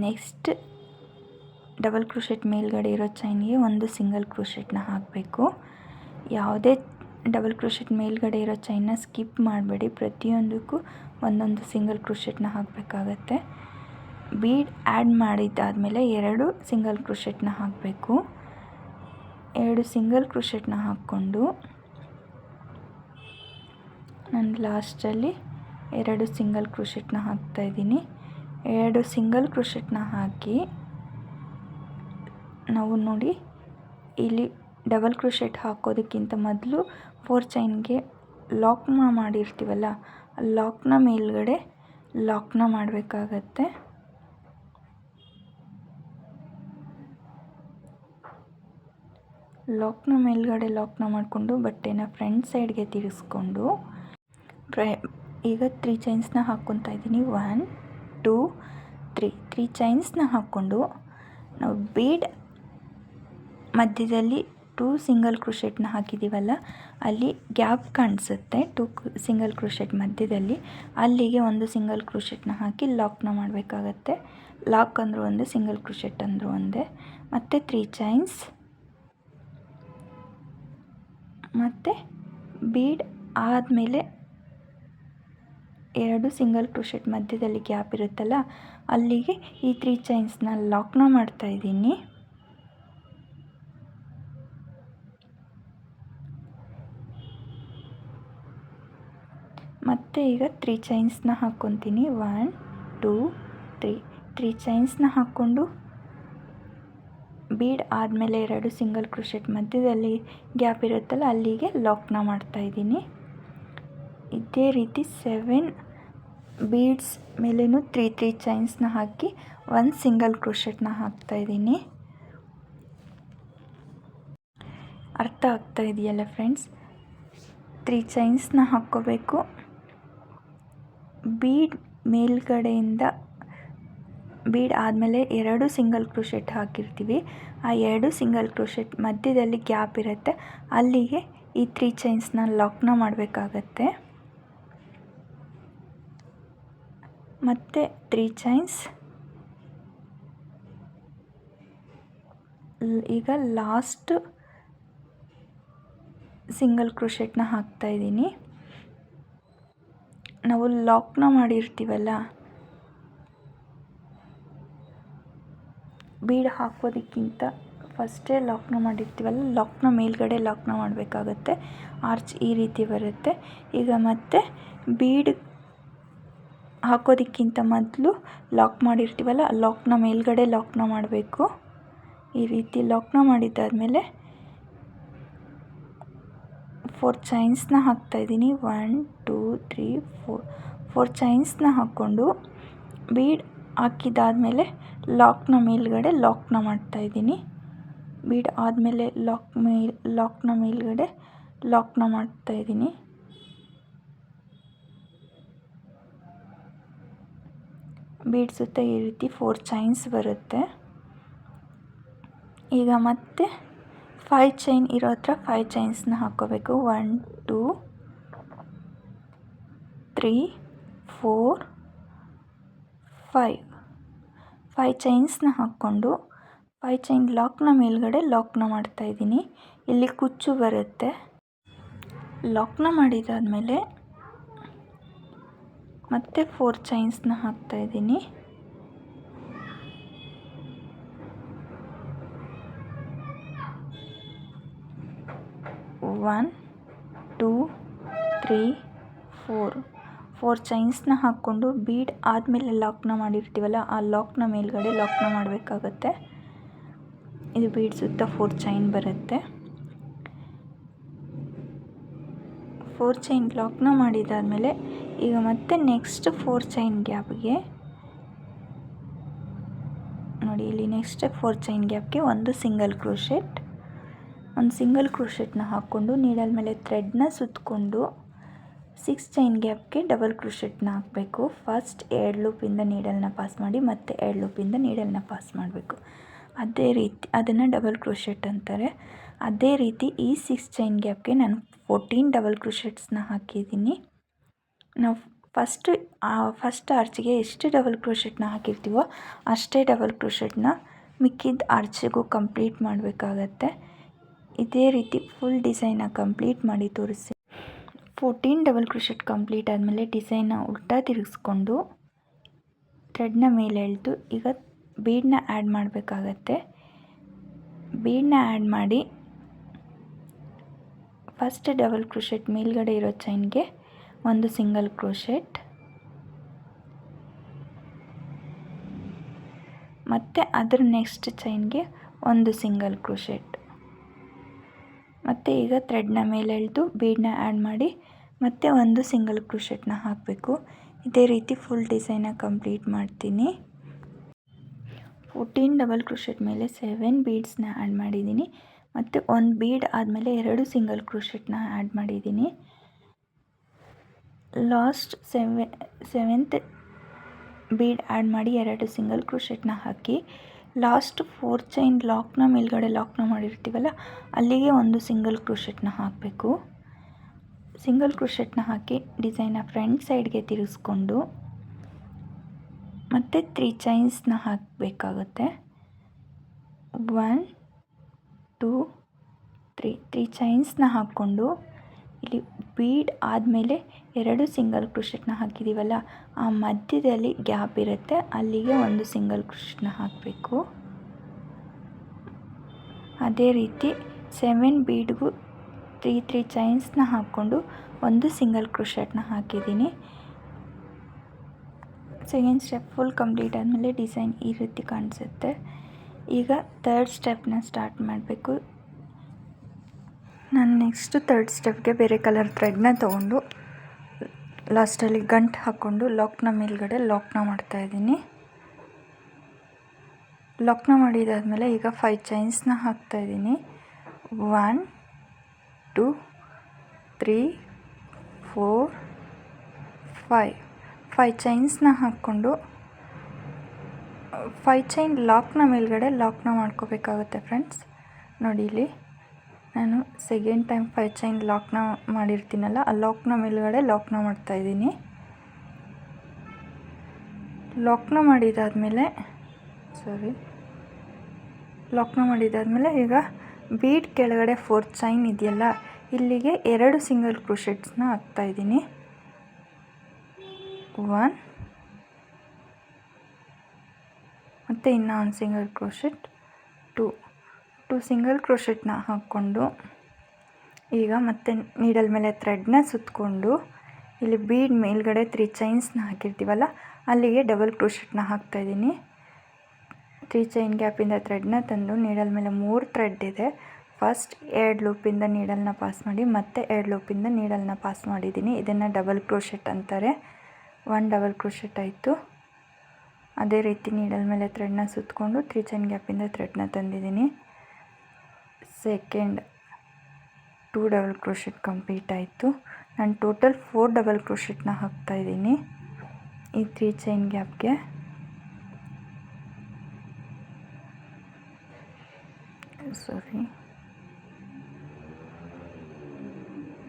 ನೆಕ್ಸ್ಟ್ ಡಬಲ್ ಕ್ರೋಶೆಟ್ ಮೇಲ್ಗಡೆ ಇರೋ ಚೈನ್ಗೆ ಒಂದು ಸಿಂಗಲ್ ಕ್ರೋಶೆಟ್ನ ಹಾಕಬೇಕು. ಯಾವುದೇ ಡಬಲ್ ಕ್ರೋಶೆಟ್ ಮೇಲ್ಗಡೆ ಇರೋ ಚೈನ್ನ ಸ್ಕಿಪ್ ಮಾಡಬೇಡಿ, ಪ್ರತಿಯೊಂದಕ್ಕೂ ಒಂದೊಂದು ಸಿಂಗಲ್ ಕ್ರೋಶೆಟ್ನ ಹಾಕಬೇಕಾಗತ್ತೆ. ಬೀಡ್ ಆ್ಯಡ್ ಮಾಡಿದ್ದಾದಮೇಲೆ 2 ಸಿಂಗಲ್ ಕ್ರೋಶೆಟ್ನ ಹಾಕಬೇಕು. 2 ಸಿಂಗಲ್ ಕ್ರೋಶೆಟ್ನ ಹಾಕ್ಕೊಂಡು ನಾನು ಲಾಸ್ಟಲ್ಲಿ 2 ಸಿಂಗಲ್ ಕ್ರೋಶೆಟ್ನ ಹಾಕ್ತಾಯಿದ್ದೀನಿ. 2 ಸಿಂಗಲ್ ಕ್ರೋಶೆಟ್ನ ಹಾಕಿ ನಾವು ನೋಡಿ ಇಲ್ಲಿ ಡಬಲ್ ಕ್ರೋಶೆಟ್ ಹಾಕೋದಕ್ಕಿಂತ ಮೊದಲು 4 ಚೈನ್ಗೆ ಲಾಕ್ನ ಮಾಡಿರ್ತೀವಲ್ಲ, ಲಾಕ್ನ ಮೇಲ್ಗಡೆ ಲಾಕ್ನ ಮಾಡಬೇಕಾಗತ್ತೆ. ಲಾಕ್ನ ಮೇಲ್ಗಡೆ ಲಾಕ್ನ ಮಾಡಿಕೊಂಡು ಬಟ್ಟೆನ ಫ್ರಂಟ್ ಸೈಡ್ಗೆ ತಿರುಗಿಸ್ಕೊಂಡು ಈಗ 3 ಚೈನ್ಸ್ನ ಹಾಕ್ಕೊತಾ ಇದ್ದೀನಿ. 1 2 3 ಚೈನ್ಸ್ನ ಹಾಕ್ಕೊಂಡು ನಾವು ಬೀಡ್ ಮಧ್ಯದಲ್ಲಿ 2 ಸಿಂಗಲ್ ಕ್ರೋಶೆಟ್ನ ಹಾಕಿದ್ದೀವಲ್ಲ, ಅಲ್ಲಿ ಗ್ಯಾಪ್ ಕಾಣಿಸುತ್ತೆ 2 ಸಿಂಗಲ್ ಕ್ರೋಶೆಟ್ ಮಧ್ಯದಲ್ಲಿ, ಅಲ್ಲಿಗೆ ಒಂದು ಸಿಂಗಲ್ ಕ್ರೋಶೆಟ್ನ ಹಾಕಿ ಲಾಕ್ನ ಮಾಡಬೇಕಾಗತ್ತೆ. ಲಾಕ್ ಅಂದರೂ ಒಂದೇ, ಸಿಂಗಲ್ ಕ್ರೋಶೆಟ್ ಅಂದರೂ ಒಂದೇ. ಮತ್ತು 3 ಚೈನ್ಸ್ ಮತ್ತು ಬೀಡ್ ಆದಮೇಲೆ 2 ಸಿಂಗಲ್ ಕ್ರೋಶೆಟ್ ಮಧ್ಯದಲ್ಲಿ ಗ್ಯಾಪ್ ಇರುತ್ತಲ್ಲ, ಅಲ್ಲಿಗೆ ಈ 3 ಚೈನ್ಸ್ನ ಲಾಕ್ನ ಮಾಡ್ತಾಯಿದ್ದೀನಿ. ಮತ್ತು ಈಗ 3 ಚೈನ್ಸ್ನ ಹಾಕ್ಕೊತೀನಿ. 1 2 3 ಚೈನ್ಸ್ನ ಹಾಕ್ಕೊಂಡು ಬೀಡ್ ಆದಮೇಲೆ 2 ಸಿಂಗಲ್ ಕ್ರೋಶೆಟ್ ಮಧ್ಯದಲ್ಲಿ ಗ್ಯಾಪ್ ಇರುತ್ತಲ್ಲ, ಅಲ್ಲಿಗೆ ಲಾಕ್ನ ಮಾಡ್ತಾಯಿದ್ದೀನಿ. ಇದೇ ರೀತಿ 7 ಬೀಡ್ಸ್ ಮೇಲೇನು 3 ಚೈನ್ಸ್ನ ಹಾಕಿ 1 ಸಿಂಗಲ್ ಕ್ರೋಶೆಟ್ನ ಹಾಕ್ತಾಯಿದ್ದೀನಿ. ಅರ್ಥ ಆಗ್ತಾ ಇದೆಯಲ್ಲ ಫ್ರೆಂಡ್ಸ್? 3 ಚೈನ್ಸ್ನ ಹಾಕ್ಕೋಬೇಕು. ಬೀಡ್ ಮೇಲ್ಗಡೆಯಿಂದ ಬೀಡ್ ಆದಮೇಲೆ 2 ಸಿಂಗಲ್ ಕ್ರೋಶೆಟ್ ಹಾಕಿರ್ತೀವಿ, ಆ 2 ಸಿಂಗಲ್ ಕ್ರೋಶೆಟ್ ಮಧ್ಯದಲ್ಲಿ ಗ್ಯಾಪ್ ಇರುತ್ತೆ, ಅಲ್ಲಿಗೆ ಈ 3 ಚೈನ್ಸ್ನ ಲಾಕ್ನ ಮಾಡಬೇಕಾಗತ್ತೆ. ಮತ್ತು 3 ಚೈನ್ಸ್. ಈಗ ಲಾಸ್ಟ್ ಸಿಂಗಲ್ ಕ್ರೋಶೆಟ್ನ ಹಾಕ್ತಾಯಿದ್ದೀನಿ. ನಾವು ಲಾಕ್ನ ಮಾಡಿರ್ತೀವಲ್ಲ, ಬೀಡ್ ಹಾಕೋದಕ್ಕಿಂತ ಫಸ್ಟೇ ಲಾಕ್ನ ಮಾಡಿರ್ತೀವಲ್ಲ, ಲಾಕ್ನ ಮೇಲ್ಗಡೆ ಲಾಕ್ನ ಮಾಡಬೇಕಾಗತ್ತೆ. ಆರ್ಚ್ ಈ ರೀತಿ ಬರುತ್ತೆ. ಈಗ ಮತ್ತೆ ಬೀಡ್ ಹಾಕೋದಕ್ಕಿಂತ ಮೊದಲು ಲಾಕ್ ಮಾಡಿರ್ತೀವಲ್ಲ, ಲಾಕ್ನ ಮೇಲ್ಗಡೆ ಲಾಕ್ನ ಮಾಡಬೇಕು. ಈ ರೀತಿ ಲಾಕ್ನ ಮಾಡಿದ್ದಾದಮೇಲೆ 4 ಚೈನ್ಸ್ನ ಹಾಕ್ತಾಯಿದ್ದೀನಿ. 1 2 3 4 ಚೈನ್ಸ್ನ ಹಾಕ್ಕೊಂಡು ಬೀಡ್ ಹಾಕಿದ್ದಾದಮೇಲೆ ಲಾಕ್ನ ಮೇಲ್ಗಡೆ ಲಾಕ್ನ ಮಾಡ್ತಾಯಿದ್ದೀನಿ. ಬೀಡ್ ಆದಮೇಲೆ ಲಾಕ್ನ ಮೇಲ್ಗಡೆ ಲಾಕ್ನ ಮಾಡ್ತಾಯಿದ್ದೀನಿ. ಬೀಡ್ ಸುತ್ತ ಈ ರೀತಿ 4 ಚೈನ್ಸ್ ಬರುತ್ತೆ. ಈಗ ಮತ್ತೆ 5 ಚೈನ್ ಇರೋ ಹತ್ರ 5 ಚೈನ್ಸ್ನ ಹಾಕ್ಕೋಬೇಕು. 1 2 3 4 5 ಚೈನ್ಸ್ನ ಹಾಕ್ಕೊಂಡು 5 ಚೈನ್ ಲಾಕ್ನ ಮೇಲ್ಗಡೆ ಲಾಕ್ನ ಮಾಡ್ತಾಯಿದ್ದೀನಿ. ಇಲ್ಲಿ ಕುಚ್ಚು ಬರುತ್ತೆ. ಲಾಕ್ನ ಮಾಡಿದಾದಮೇಲೆ ಮತ್ತೆ 4 ಚೈನ್ಸ್ನ ಹಾಕ್ತಾಯಿದ್ದೀನಿ. 1 2 3 4 ಚೈನ್ಸ್ನ ಹಾಕ್ಕೊಂಡು ಬೀಡ್ ಆದಮೇಲೆ ಲಾಕ್ನ ಮಾಡಿರ್ತೀವಲ್ಲ, ಆ ಲಾಕ್ನ ಮೇಲ್ಗಡೆ ಲಾಕ್ನ ಮಾಡಬೇಕಾಗತ್ತೆ. ಇದು ಬೀಡ್ ಸುತ್ತ 4 ಚೈನ್ ಬರುತ್ತೆ. 4 ಚೈನ್ ಲಾಕ್ನ ಮಾಡಿದಾದಮೇಲೆ ಈಗ ಮತ್ತೆ ನೆಕ್ಸ್ಟ್ 4 ಚೈನ್ ಗ್ಯಾಪ್ಗೆ ನೋಡಿ, ಇಲ್ಲಿ ನೆಕ್ಸ್ಟ್ 4 ಚೈನ್ ಗ್ಯಾಪ್ಗೆ ಒಂದು ಸಿಂಗಲ್ ಕ್ರೋಶೆಟ್ನ ಹಾಕ್ಕೊಂಡು ನೀಡಲ್ ಮೇಲೆ ಥ್ರೆಡ್ನ ಸುತ್ತಕೊಂಡು 6 ಚೈನ್ ಗ್ಯಾಪ್ಗೆ ಡಬಲ್ ಕ್ರೋಶೆಟ್ನ ಹಾಕಬೇಕು. ಫಸ್ಟ್ 2 ಲೂಪಿಂದ ನೀಡಲ್ನ ಪಾಸ್ ಮಾಡಿ ಮತ್ತೆ 2 ಲೂಪಿಂದ ನೀಡಲ್ನ ಪಾಸ್ ಮಾಡಬೇಕು. ಅದೇ ರೀತಿ ಅದನ್ನು ಡಬಲ್ ಕ್ರೋಶೆಟ್ ಅಂತಾರೆ. ಅದೇ ರೀತಿ ಈ 6 ಚೈನ್ ಗ್ಯಾಪ್ಗೆ ನಾನು 14 ಡಬಲ್ ಕ್ರೋಶೆಟ್ಸ್ನ ಹಾಕಿದ್ದೀನಿ. ನಾವು ಫಸ್ಟ್ ಆರ್ಚಿಗೆ ಎಷ್ಟು ಡಬಲ್ ಕ್ರೋಶೆಟ್ನ ಹಾಕಿರ್ತೀವೋ ಅಷ್ಟೇ ಡಬಲ್ ಕ್ರೋಶೆಟ್ನ ಮಿಕ್ಕಿದ ಆರ್ಚಿಗೂ ಕಂಪ್ಲೀಟ್ ಮಾಡಬೇಕಾಗತ್ತೆ. ಇದೇ ರೀತಿ ಫುಲ್ ಡಿಸೈನ್ನ ಕಂಪ್ಲೀಟ್ ಮಾಡಿ ತೋರಿಸಿ. 14 ಡಬಲ್ ಕ್ರೋಶೆಟ್ ಕಂಪ್ಲೀಟ್ ಆದಮೇಲೆ ಡಿಸೈನ್ನ ಉಲ್ಟಾ ತಿರುಗಿಸ್ಕೊಂಡು ಥ್ರೆಡ್ನ ಮೇಲೆ ಎಳೆದು ಈಗ ಬೀಡನ್ನ ಆ್ಯಡ್ ಮಾಡಬೇಕಾಗತ್ತೆ. ಬೀಡನ್ನ ಆ್ಯಡ್ ಮಾಡಿ ಫಸ್ಟ್ ಡಬಲ್ ಕ್ರೋಶೆಟ್ ಮೇಲ್ಗಡೆ ಇರೋ ಚೈನ್ಗೆ ಒಂದು ಸಿಂಗಲ್ ಕ್ರೋಶೆಟ್, ಮತ್ತು ಅದರ ನೆಕ್ಸ್ಟ್ ಚೈನ್ಗೆ ಒಂದು ಸಿಂಗಲ್ ಕ್ರೋಶೆಟ್, ಮತ್ತು ಈಗ ಥ್ರೆಡ್ನ ಮೇಲೆ ಎಳೆದು ಬೀಡನ್ನ ಆ್ಯಡ್ ಮಾಡಿ ಮತ್ತೆ ಒಂದು ಸಿಂಗಲ್ ಕ್ರೋಶೆಟ್ನ ಹಾಕಬೇಕು. ಇದೇ ರೀತಿ ಫುಲ್ ಡಿಸೈನ್ನ ಕಂಪ್ಲೀಟ್ ಮಾಡ್ತೀನಿ. 14 ಡಬಲ್ ಕ್ರೋಶೆಟ್ ಮೇಲೆ 7 ಬೀಡ್ಸ್ನ ಆ್ಯಡ್ ಮಾಡಿದ್ದೀನಿ, ಮತ್ತು ಒಂದು ಬೀಡ್ ಆದಮೇಲೆ 2 ಸಿಂಗಲ್ ಕ್ರೋಶೆಟ್ನ ಆ್ಯಡ್ ಮಾಡಿದ್ದೀನಿ. ಲಾಸ್ಟ್ 7th ಬೀಡ್ ಆ್ಯಡ್ ಮಾಡಿ 2 ಸಿಂಗಲ್ ಕ್ರೋಶೆಟ್ನ ಹಾಕಿ ಲಾಸ್ಟ್ 4 ಚೈನ್ ಲಾಕ್ನ ಮೇಲ್ಗಡೆ ಲಾಕ್ನ ಮಾಡಿರ್ತೀವಲ್ಲ ಅಲ್ಲಿಗೆ ಒಂದು ಸಿಂಗಲ್ ಕ್ರೋಶೆಟ್ನ ಹಾಕಬೇಕು. ಸಿಂಗಲ್ ಕ್ರೋಶೆಟ್ನ ಹಾಕಿ ಡಿಸೈನ್ನ ಫ್ರಂಟ್ ಸೈಡ್ಗೆ ತಿರುಗಿಸ್ಕೊಂಡು ಮತ್ತೆ 3 ಚೈನ್ಸ್ನ ಹಾಕಬೇಕಾಗುತ್ತೆ. 1 2 3 ಚೈನ್ಸ್ನ ಹಾಕ್ಕೊಂಡು ಇಲ್ಲಿ ಬೀಡ್ ಆದಮೇಲೆ 2 ಸಿಂಗಲ್ ಕ್ರೋಶೆಟ್ನ ಹಾಕಿದ್ದೀವಲ್ಲ, ಆ ಮಧ್ಯದಲ್ಲಿ ಗ್ಯಾಪ್ ಇರುತ್ತೆ, ಅಲ್ಲಿಗೆ ಒಂದು ಸಿಂಗಲ್ ಕ್ರೋಶೆಟ್ನ ಹಾಕಬೇಕು. ಅದೇ ರೀತಿ 7 ಬೀಡ್ಗೂ 3 ಚೈನ್ಸ್ನ ಹಾಕ್ಕೊಂಡು ಒಂದು ಸಿಂಗಲ್ ಕ್ರೋಶೆಟ್ನ ಹಾಕಿದ್ದೀನಿ. ಸೆಕೆಂಡ್ ಸ್ಟೆಪ್ ಫುಲ್ ಕಂಪ್ಲೀಟ್ ಆದಮೇಲೆ ಡಿಸೈನ್ ಈ ರೀತಿ ಕಾಣಿಸುತ್ತೆ. ಈಗ ಥರ್ಡ್ ಸ್ಟೆಪ್ನ ಸ್ಟಾರ್ಟ್ ಮಾಡಬೇಕು. ನಾನು ನೆಕ್ಸ್ಟ್ ಥರ್ಡ್ ಸ್ಟೆಪ್ಗೆ ಬೇರೆ ಕಲರ್ ಥ್ರೆಡ್ನ ತೊಗೊಂಡು ಲಾಸ್ಟಲ್ಲಿ ಗಂಟು ಹಾಕ್ಕೊಂಡು ಲಾಕ್ನ ಮೇಲ್ಗಡೆ ಲಾಕ್ನ ಮಾಡ್ತಾಯಿದ್ದೀನಿ. ಲಾಕ್ನ ಮಾಡಿದಾದಮೇಲೆ ಈಗ 5 ಚೈನ್ಸ್ನ ಹಾಕ್ತಾಯಿದ್ದೀನಿ. 1 2 3 4 5 ಚೈನ್ಸ್ನ ಹಾಕ್ಕೊಂಡು 5 ಚೈನ್ ಲಾಕ್ನ ಮೇಲ್ಗಡೆ ಲಾಕ್ನ ಮಾಡ್ಕೋಬೇಕಾಗುತ್ತೆ ಫ್ರೆಂಡ್ಸ್. ನೋಡಿ ಇಲ್ಲಿ ನಾನು ಸೆಕೆಂಡ್ ಟೈಮ್ 5 ಚೈನ್ ಲಾಕ್ನ ಮಾಡಿರ್ತೀನಲ್ಲ, ಆ ಲಾಕ್ನ ಮೇಲ್ಗಡೆ ಲಾಕ್ನ ಮಾಡ್ತಾಯಿದ್ದೀನಿ. ಲಾಕ್ನ ಮಾಡಿದಾದಮೇಲೆ ಈಗ ಬೀಡ್ ಕೆಳಗಡೆ 4 ಚೈನ್ ಇದೆಯಲ್ಲ, ಇಲ್ಲಿಗೆ 2 ಸಿಂಗಲ್ ಕ್ರೋಶೆಟ್ಸ್ನ ಹಾಕ್ತಾಯಿದ್ದೀನಿ. 1 ಮತ್ತು ಇನ್ನೂ ಒಂದು ಸಿಂಗಲ್ ಕ್ರೋಶೆಟ್, 2 ಸಿಂಗಲ್ ಕ್ರೋಶೆಟ್ನ ಹಾಕ್ಕೊಂಡು ಈಗ ಮತ್ತೆ ನೀಡಲ್ ಮೇಲೆ ಥ್ರೆಡ್ನ ಸುತ್ತಕೊಂಡು ಇಲ್ಲಿ ಬೀಡ್ ಮೇಲ್ಗಡೆ 3 ಚೈನ್ಸ್ನ ಹಾಕಿರ್ತೀವಲ್ಲ ಅಲ್ಲಿಗೆ ಡಬಲ್ ಕ್ರೋಶೆಟ್ನ ಹಾಕ್ತಾಯಿದ್ದೀನಿ. 3 ಚೈನ್ ಗ್ಯಾಪಿಂದ ಥ್ರೆಡ್ನ ತಂದು ನೀಡಲ್ ಮೇಲೆ 3 ಥ್ರೆಡ್ ಇದೆ. ಫಸ್ಟ್ 2 ಲೂಪಿಂದ ನೀಡಲ್ನ ಪಾಸ್ ಮಾಡಿ ಮತ್ತೆ 2 ಲೂಪಿಂದ ನೀಡಲ್ನ ಪಾಸ್ ಮಾಡಿದ್ದೀನಿ. ಇದನ್ನು ಡಬಲ್ ಕ್ರೋಶೆಟ್ ಅಂತಾರೆ. 1 ಡಬಲ್ ಕ್ರೋಶೆಟ್ ಆಯಿತು. ಅದೇ ರೀತಿ ನೀಡಲ್ ಮೇಲೆ ಥ್ರೆಡ್ನ ಸುತ್ತಕೊಂಡು 3 ಚೈನ್ ಗ್ಯಾಪಿಂದ ಥ್ರೆಡ್ನ ತಂದಿದ್ದೀನಿ. ಸೆಕೆಂಡ್ 2 ಡಬಲ್ ಕ್ರೋಶೆಟ್ ಕಂಪ್ಲೀಟ್ ಆಯಿತು. ನಾನು ಟೋಟಲ್ 4 ಡಬಲ್ ಕ್ರೋಶೆಟ್ನ ಹಾಕ್ತಾಯಿದ್ದೀನಿ ಈ 3 ಚೈನ್ ಗ್ಯಾಪ್ಗೆ. ಸಾರಿ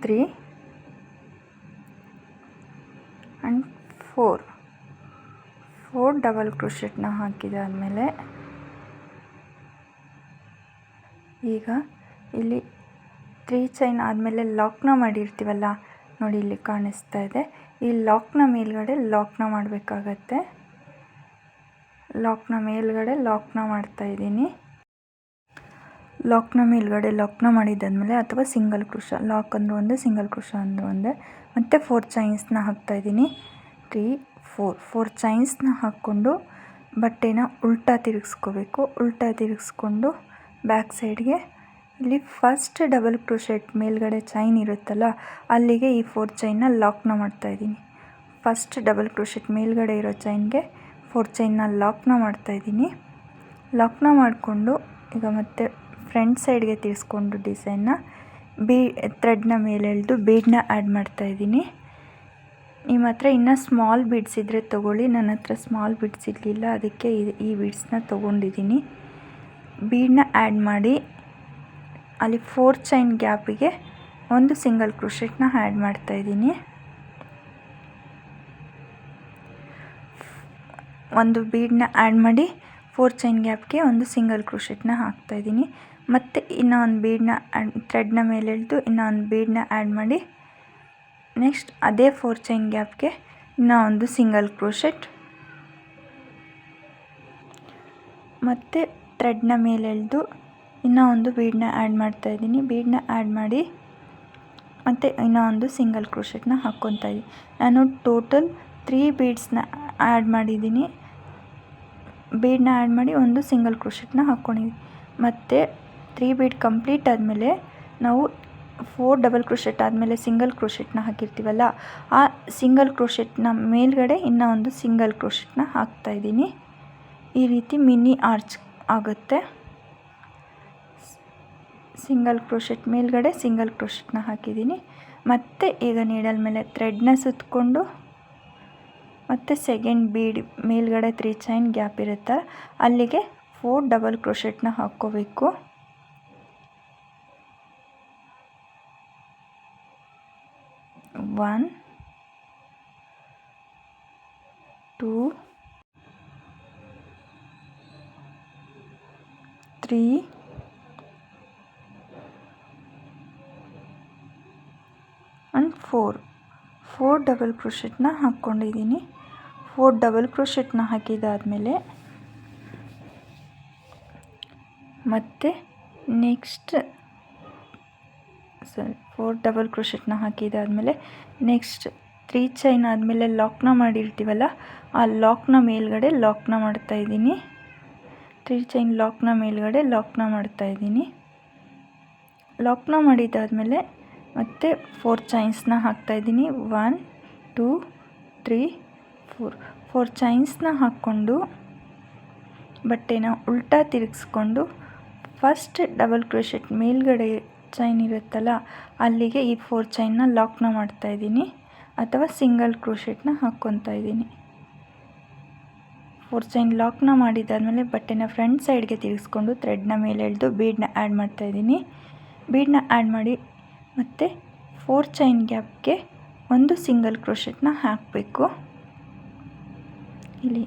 3 ಆ್ಯಂಡ್ 4 ಡಬಲ್ ಕ್ರೋಶೆಟ್ನ ಹಾಕಿದಾದಮೇಲೆ ಈಗ ಇಲ್ಲಿ 3 ಚೈನ್ ಆದಮೇಲೆ ಲಾಕ್ನ ಮಾಡಿರ್ತೀವಲ್ಲ ನೋಡಿ, ಇಲ್ಲಿ ಕಾಣಿಸ್ತಾ ಇದೆ. ಈ ಲಾಕ್ನ ಮೇಲ್ಗಡೆ ಲಾಕ್ನ ಮಾಡಬೇಕಾಗತ್ತೆ. ಲಾಕ್ನ ಮೇಲ್ಗಡೆ ಲಾಕ್ನ ಮಾಡ್ತಾಯಿದ್ದೀನಿ. ಲಾಕ್ನ ಮೇಲ್ಗಡೆ ಲಾಕ್ನ ಮಾಡಿದ್ದಾದಮೇಲೆ ಅಥವಾ ಸಿಂಗಲ್ ಕ್ರೋಶ, ಲಾಕ್ ಅಂದ್ರೆ ಒಂದೇ, ಸಿಂಗಲ್ ಕ್ರೋಶ ಅಂದ್ರೆ ಒಂದೇ, ಮತ್ತು 4 ಚೈನ್ಸ್ನ ಹಾಕ್ತಾಯಿದ್ದೀನಿ. 3 4 ಚೈನ್ಸ್ನ ಹಾಕ್ಕೊಂಡು ಬಟ್ಟೆನ ಉಲ್ಟಾ ತಿರುಗಿಸ್ಕೋಬೇಕು. ಉಲ್ಟಾ ತಿರುಗಿಸ್ಕೊಂಡು ಬ್ಯಾಕ್ ಸೈಡ್ಗೆ ಇಲ್ಲಿ ಫಸ್ಟ್ ಡಬಲ್ ಕ್ರೋಶೆಟ್ ಮೇಲ್ಗಡೆ ಚೈನ್ ಇರುತ್ತಲ್ಲ ಅಲ್ಲಿಗೆ ಈ 4 ಚೈನ್ನ ಲಾಕ್ನ ಮಾಡ್ತಾಯಿದ್ದೀನಿ. ಫಸ್ಟ್ ಡಬಲ್ ಕ್ರೋಶೆಟ್ ಮೇಲ್ಗಡೆ ಇರೋ ಚೈನ್ಗೆ 4 ಚೈನ್ನ ಲಾಕ್ನ ಮಾಡ್ತಾಯಿದ್ದೀನಿ. ಲಾಕ್ನ ಮಾಡಿಕೊಂಡು ಈಗ ಮತ್ತೆ ಫ್ರಂಟ್ ಸೈಡ್ಗೆ ತಿರ್ಸ್ಕೊಂಡು ಡಿಸೈನ್ನ ಥ್ರೆಡ್ನ ಮೇಲೆ ಎಳೆದು ಬೀಡನ್ನ ಆ್ಯಡ್ ಮಾಡ್ತಾಯಿದ್ದೀನಿ. ನಿಮ್ಮ ಹತ್ರ ಇನ್ನೂ ಸ್ಮಾಲ್ ಬೀಡ್ಸ್ ಇದ್ದರೆ ತೊಗೊಳ್ಳಿ. ನನ್ನ ಹತ್ರ ಸ್ಮಾಲ್ ಬೀಡ್ಸ್ ಇರಲಿಲ್ಲ, ಅದಕ್ಕೆ ಈ ಬೀಡ್ಸ್ನ ತೊಗೊಂಡಿದ್ದೀನಿ. ಬೀಡನ್ನ ಆ್ಯಡ್ ಮಾಡಿ ಅಲ್ಲಿ 4 ಚೈನ್ ಗ್ಯಾಪಿಗೆ ಒಂದು ಸಿಂಗಲ್ ಕ್ರೋಶೆಟ್ನ ಆ್ಯಡ್ ಮಾಡ್ತಾಯಿದ್ದೀನಿ. ಒಂದು ಬೀಡನ್ನ ಆ್ಯಡ್ ಮಾಡಿ 4 ಚೈನ್ ಗ್ಯಾಪ್ಗೆ ಒಂದು ಸಿಂಗಲ್ ಕ್ರೋಶೆಟ್ನ ಹಾಕ್ತಾಯಿದ್ದೀನಿ. ಮತ್ತು ಇನ್ನೂ ಒಂದು ಬೀಡನ್ನ ಥ್ರೆಡ್ನ ಮೇಲೆ ಎಳೆದು ಇನ್ನೂ ಒಂದು ಬೀಡನ್ನ ಆ್ಯಡ್ ಮಾಡಿ ನೆಕ್ಸ್ಟ್ ಅದೇ 4 ಚೈನ್ ಗ್ಯಾಪ್ಗೆ ಇನ್ನೂ ಒಂದು ಸಿಂಗಲ್ ಕ್ರೋಶೆಟ್, ಮತ್ತು ಥ್ರೆಡ್ನ ಮೇಲೆ ಎಳೆದು ಇನ್ನೂ ಒಂದು ಬೀಡನ್ನ ಆ್ಯಡ್ ಮಾಡ್ತಾಯಿದ್ದೀನಿ. ಬೀಡನ್ನ ಆ್ಯಡ್ ಮಾಡಿ ಮತ್ತು ಇನ್ನೂ ಒಂದು ಸಿಂಗಲ್ ಕ್ರೋಶೆಟ್ನ ಹಾಕ್ಕೊತಾ ಇದ್ದೀನಿ. ನಾನು ಟೋಟಲ್ 3 ಬೀಡ್ಸ್ನ ಆ್ಯಡ್ ಮಾಡಿದ್ದೀನಿ. ಬೀಡನ್ನ ಆ್ಯಡ್ ಮಾಡಿ ಒಂದು ಸಿಂಗಲ್ ಕ್ರೋಶೆಟ್ನ ಹಾಕ್ಕೊಂಡಿದ್ದೀನಿ. ಮತ್ತು 3 ಬೀಡ್ ಕಂಪ್ಲೀಟ್ ಆದಮೇಲೆ ನಾವು 4 ಡಬಲ್ ಕ್ರೋಶೆಟ್ ಆದಮೇಲೆ ಸಿಂಗಲ್ ಕ್ರೋಶೆಟ್ನ ಹಾಕಿರ್ತೀವಲ್ಲ ಆ ಸಿಂಗಲ್ ಕ್ರೋಶೆಟ್ನ ಮೇಲ್ಗಡೆ ಇನ್ನೂ ಒಂದು ಸಿಂಗಲ್ ಕ್ರೋಶೆಟ್ನ ಹಾಕ್ತಾಯಿದ್ದೀನಿ. ಈ ರೀತಿ ಮಿನಿ ಆರ್ಚ್ ಆಗುತ್ತೆ. ಸಿಂಗಲ್ ಕ್ರೋಶೆಟ್ ಮೇಲ್ಗಡೆ ಸಿಂಗಲ್ ಕ್ರೋಶೆಟ್ನ ಹಾಕಿದ್ದೀನಿ. ಮತ್ತು ಈಗ ನೀಡಲ್ ಮೇಲೆ ಥ್ರೆಡ್ನ ಸುತ್ತಕೊಂಡು ಮತ್ತು ಸೆಕೆಂಡ್ ಬೀಡ್ ಮೇಲ್ಗಡೆ 3 ಚೈನ್ ಗ್ಯಾಪ್ ಇರುತ್ತೆ ಅಲ್ಲಿಗೆ 4 ಡಬಲ್ ಕ್ರೋಶೆಟ್ನ ಹಾಕ್ಕೋಬೇಕು. 1 2 3 ಆ್ಯಂಡ್ 4 ಡಬಲ್ ಕ್ರೋಶೆಟ್ನ ಹಾಕ್ಕೊಂಡಿದ್ದೀನಿ. 4 ಡಬಲ್ ಕ್ರೋಶೆಟ್ನ ಹಾಕಿದಾದಮೇಲೆ ಮತ್ತು ನೆಕ್ಸ್ಟ್ 4 ಡಬಲ್ ಕ್ರೋಶೆಟ್ನ ಹಾಕಿದಾದಮೇಲೆ ನೆಕ್ಸ್ಟ್ 3 ಚೈನ್ ಆದಮೇಲೆ ಲಾಕ್ನ ಮಾಡಿರ್ತೀವಲ್ಲ ಆ ಲಾಕ್ನ ಮೇಲ್ಗಡೆ ಲಾಕ್ನ ಮಾಡ್ತಾಯಿದ್ದೀನಿ. 3 ಚೈನ್ ಲಾಕ್ನ ಮೇಲ್ಗಡೆ ಲಾಕ್ನ ಮಾಡ್ತಾಯಿದ್ದೀನಿ. ಲಾಕ್ನ ಮಾಡಿದಾದಮೇಲೆ ಮತ್ತು 4 ಚೈನ್ಸ್ನ ಹಾಕ್ತಾಯಿದ್ದೀನಿ. 1 2 3 4 ಚೈನ್ಸ್ನ ಹಾಕ್ಕೊಂಡು ಬಟ್ಟೆನ ಉಲ್ಟಾ ತಿರುಗಿಸ್ಕೊಂಡು ಫಸ್ಟ್ ಡಬಲ್ ಕ್ರೋಶೆಟ್ ಮೇಲ್ಗಡೆ ಚೈನ್ ಇರುತ್ತಲ್ಲ ಅಲ್ಲಿಗೆ ಈ 4 ಚೈನ್ನ ಲಾಕ್ನ ಮಾಡ್ತಾಯಿದ್ದೀನಿ ಅಥವಾ ಸಿಂಗಲ್ ಕ್ರೋಶೆಟ್ನ ಹಾಕ್ಕೊತಾ ಇದ್ದೀನಿ. 4 ಚೈನ್ ಲಾಕ್ನ ಮಾಡಿದಾದಮೇಲೆ ಬಟ್ಟೆನ ಫ್ರಂಟ್ ಸೈಡ್ಗೆ ತಿರುಗಿಸ್ಕೊಂಡು ಥ್ರೆಡ್ನ ಮೇಲೆ ಎಳೆದು ಬೀಡನ್ನ ಆ್ಯಡ್ ಮಾಡ್ತಾಯಿದ್ದೀನಿ. ಬೀಡನ್ನ ಆ್ಯಡ್ ಮಾಡಿ ಮತ್ತು 4 ಚೈನ್ ಗ್ಯಾಪ್ಗೆ ಒಂದು ಸಿಂಗಲ್ ಕ್ರೋಶೆಟ್ನ ಹಾಕಬೇಕು. ಇಲ್ಲಿ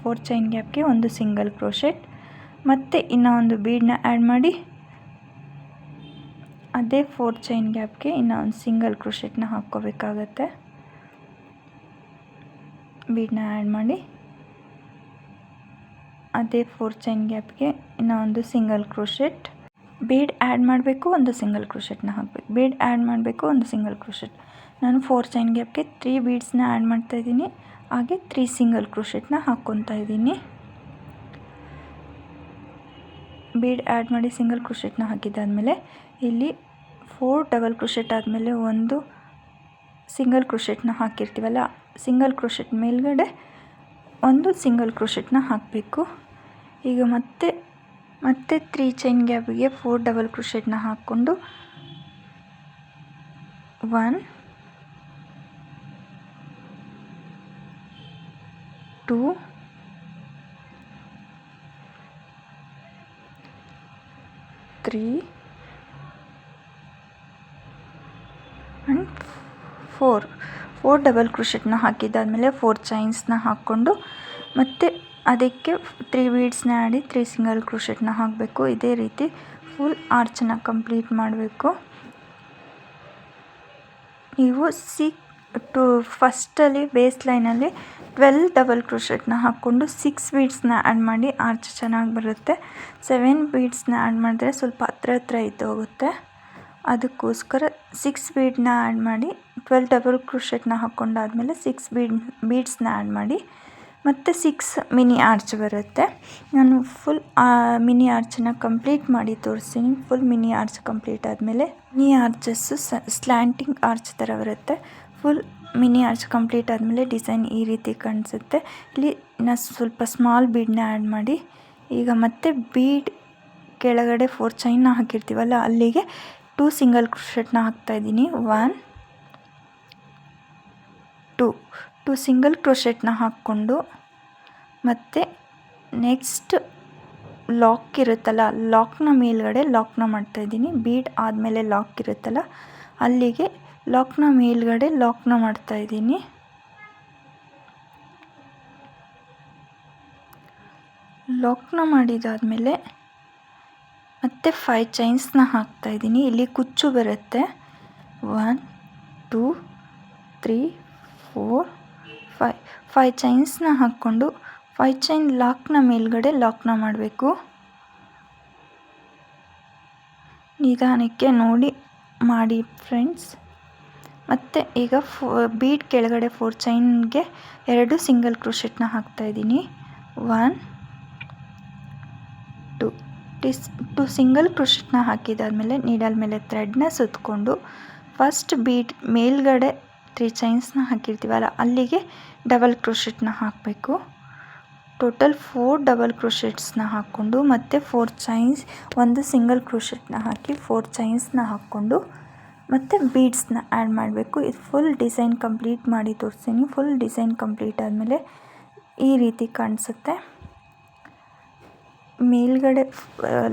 4 ಚೈನ್ ಗ್ಯಾಪ್ಗೆ ಒಂದು ಸಿಂಗಲ್ ಕ್ರೋಶೆಟ್ ಮತ್ತು ಇನ್ನೂ ಒಂದು ಬೀಡನ್ನ ಆ್ಯಡ್ ಮಾಡಿ ಅದೇ 4 ಚೈನ್ ಗ್ಯಾಪ್ಗೆ ಇನ್ನೂ ಒಂದು ಸಿಂಗಲ್ ಕ್ರೋಶೆಟ್ನ ಹಾಕ್ಕೋಬೇಕಾಗತ್ತೆ. ಬೀಡನ್ನ ಆ್ಯಡ್ ಮಾಡಿ ಅದೇ 4 ಚೈನ್ ಗ್ಯಾಪ್ಗೆ ಇನ್ನೂ ಒಂದು ಸಿಂಗಲ್ ಕ್ರೋಶೆಟ್, ಬೀಡ್ ಆ್ಯಡ್ ಮಾಡಬೇಕು, ಒಂದು ಸಿಂಗಲ್ ಕ್ರೋಶೆಟ್ನ ಹಾಕಬೇಕು, ಬೀಡ್ ಆ್ಯಡ್ ಮಾಡಬೇಕು, ಒಂದು ಸಿಂಗಲ್ ಕ್ರೋಶೆಟ್. ನಾನು 4 ಚೈನ್ ಗ್ಯಾಪ್ಗೆ 3 ಬೀಡ್ಸ್ನ ಆ್ಯಡ್ ಮಾಡ್ತಾಯಿದ್ದೀನಿ, ಹಾಗೆ 3 ಸಿಂಗಲ್ ಕ್ರೋಶೆಟ್ನ ಹಾಕ್ಕೊತಾ ಇದ್ದೀನಿ. ಬೀಡ್ ಆ್ಯಡ್ ಮಾಡಿ ಸಿಂಗಲ್ ಕ್ರೋಶೆಟ್ನ ಹಾಕಿದ್ದಾದಮೇಲೆ ಇಲ್ಲಿ 4 ಡಬಲ್ ಕ್ರೋಶೆಟ್ ಆದಮೇಲೆ ಒಂದು ಸಿಂಗಲ್ ಕ್ರೋಶೆಟ್ನ ಹಾಕಿರ್ತೀವಲ್ಲ, ಸಿಂಗಲ್ ಕ್ರೋಶೆಟ್ ಮೇಲ್ಗಡೆ ಒಂದು ಸಿಂಗಲ್ ಕ್ರೋಶೆಟ್ನ ಹಾಕಬೇಕು. ಈಗ ಮತ್ತೆ ಮತ್ತು 3 ಚೈನ್ ಗ್ಯಾಪಿಗೆ 4 ಡಬಲ್ ಕ್ರೋಶೆಟ್ನ ಹಾಕ್ಕೊಂಡು 1 2 3 ಆ್ಯಂಡ್ 4 ಡಬಲ್ ಕ್ರೋಶೆಟ್ನ ಹಾಕಿದ್ದಾದಮೇಲೆ 4 ಚೈನ್ಸ್ನ ಹಾಕ್ಕೊಂಡು ಮತ್ತು ಅದಕ್ಕೆ 3 ಬೀಡ್ಸ್ನ ಆಡಿ 3 ಸಿಂಗಲ್ ಕ್ರೋಶೆಟ್ನ ಹಾಕಬೇಕು. ಇದೇ ರೀತಿ ಫುಲ್ ಆರ್ಚನ್ನ ಕಂಪ್ಲೀಟ್ ಮಾಡಬೇಕು. ನೀವು ಫಸ್ಟಲ್ಲಿ ಬೇಸ್ ಲೈನಲ್ಲಿ 12 ಡಬಲ್ ಕ್ರೋಶೆಟ್ನ ಹಾಕ್ಕೊಂಡು 6 ಬೀಡ್ಸ್ನ ಆ್ಯಡ್ ಮಾಡಿ ಆರ್ಚ್ ಚೆನ್ನಾಗಿ ಬರುತ್ತೆ. 7 ಬೀಡ್ಸ್ನ ಆ್ಯಡ್ ಮಾಡಿದ್ರೆ ಸ್ವಲ್ಪ ಹತ್ರ ಇದ್ದೋಗುತ್ತೆ. ಅದಕ್ಕೋಸ್ಕರ 6 ಬೀಡ್ನ ಆ್ಯಡ್ ಮಾಡಿ 12 ಡಬಲ್ ಕ್ರೋಶೆಟ್ನ ಹಾಕ್ಕೊಂಡಾದ್ಮೇಲೆ 6 ಬೀಡ್ಸ್ನ ಆ್ಯಡ್ ಮಾಡಿ ಮತ್ತು 6 ಮಿನಿ ಆರ್ಚ್ ಬರುತ್ತೆ. ನಾನು ಫುಲ್ ಮಿನಿ ಆರ್ಚನ್ನ ಕಂಪ್ಲೀಟ್ ಮಾಡಿ ತೋರಿಸ್ತೀನಿ. ಫುಲ್ ಮಿನಿ ಆರ್ಚ್ ಕಂಪ್ಲೀಟ್ ಆದಮೇಲೆ ಮಿನಿ ಆರ್ಚಸ್ಸು ಸ್ಲ್ಯಾಂಟಿಂಗ್ ಆರ್ಚ್ ಥರ ಬರುತ್ತೆ. ಫುಲ್ ಮಿನಿ ಆರ್ಚ್ ಕಂಪ್ಲೀಟ್ ಆದಮೇಲೆ ಡಿಸೈನ್ ಈ ರೀತಿ ಕಾಣಿಸುತ್ತೆ. ಇಲ್ಲಿ ನಾನು ಸ್ವಲ್ಪ ಸ್ಮಾಲ್ ಬೀಡನ್ನ ಆ್ಯಡ್ ಮಾಡಿ ಈಗ ಮತ್ತೆ ಬೀಡ್ ಕೆಳಗಡೆ 4 ಚೈನ್ನ ಹಾಕಿರ್ತೀವಲ್ಲ ಅಲ್ಲಿಗೆ 2 ಸಿಂಗಲ್ ಕ್ರೋಶೆಟ್ನ ಹಾಕ್ತಾಯಿದ್ದೀನಿ. 1 2 ಸಿಂಗಲ್ ಕ್ರೋಶೆಟ್ನ ಹಾಕ್ಕೊಂಡು ಮತ್ತು ನೆಕ್ಸ್ಟ್ ಲಾಕ್ ಇರುತ್ತಲ್ಲ ಲಾಕ್ನ ಮೇಲ್ಗಡೆ ಲಾಕ್ನ ಮಾಡ್ತಾಯಿದ್ದೀನಿ. ಬೀಡ್ ಆದಮೇಲೆ ಲಾಕ್ ಇರುತ್ತಲ್ಲ ಅಲ್ಲಿಗೆ ಲಾಕ್ನ ಮೇಲ್ಗಡೆ ಲಾಕ್ನ ಮಾಡ್ತಾಯಿದ್ದೀನಿ. ಲಾಕ್ನ ಮಾಡಿದಾದಮೇಲೆ ಮತ್ತೆ 5 ಚೈನ್ಸ್ನ ಹಾಕ್ತಾಯಿದ್ದೀನಿ. ಇಲ್ಲಿ ಕುಚ್ಚು ಬರುತ್ತೆ. 1 2 3 4 5 ಚೈನ್ಸ್ನ ಹಾಕ್ಕೊಂಡು 5 ಚೈನ್ ಲಾಕ್ನ ಮೇಲ್ಗಡೆ ಲಾಕ್ನ ಮಾಡಬೇಕು. ನಿಧಾನಕ್ಕೆ ನೋಡಿ ಮಾಡಿ ಫ್ರೆಂಡ್ಸ್. ಮತ್ತು ಈಗ ಬೀಡ್ ಕೆಳಗಡೆ 4 ಚೈನ್ಗೆ 2 ಸಿಂಗಲ್ ಕ್ರೋಶೆಟ್ನ ಹಾಕ್ತಾಯಿದ್ದೀನಿ. 1 2 ಸಿಂಗಲ್ ಕ್ರೋಶೆಟ್ನ ಹಾಕಿದಾದಮೇಲೆ ನೀಡಲ್ ಮೇಲೆ ಥ್ರೆಡ್ನ ಸುತ್ತಕೊಂಡು ಫಸ್ಟ್ ಬೀಡ್ ಮೇಲ್ಗಡೆ 3 ಚೈನ್ಸ್ನ ಹಾಕಿರ್ತೀವಲ್ಲ ಅಲ್ಲಿಗೆ ಡಬಲ್ ಕ್ರೋಶೆಟ್ನ ಹಾಕಬೇಕು. ಟೋಟಲ್ 4 ಡಬಲ್ ಕ್ರೋಶೆಟ್ಸ್ನ ಹಾಕ್ಕೊಂಡು ಮತ್ತು 4 ಚೈನ್ಸ್ 1 ಸಿಂಗಲ್ ಕ್ರೋಶೆಟ್ನ ಹಾಕಿ 4 ಚೈನ್ಸ್ನ ಹಾಕ್ಕೊಂಡು ಮತ್ತು ಬೀಡ್ಸ್ನ ಆ್ಯಡ್ ಮಾಡಬೇಕು. ಇದು ಫುಲ್ ಡಿಸೈನ್ ಕಂಪ್ಲೀಟ್ ಮಾಡಿ ತೋರಿಸ್ತೀನಿ. ಫುಲ್ ಡಿಸೈನ್ ಕಂಪ್ಲೀಟ್ ಆದಮೇಲೆ ಈ ರೀತಿ ಕಾಣಿಸುತ್ತೆ. ಮೇಲ್ಗಡೆ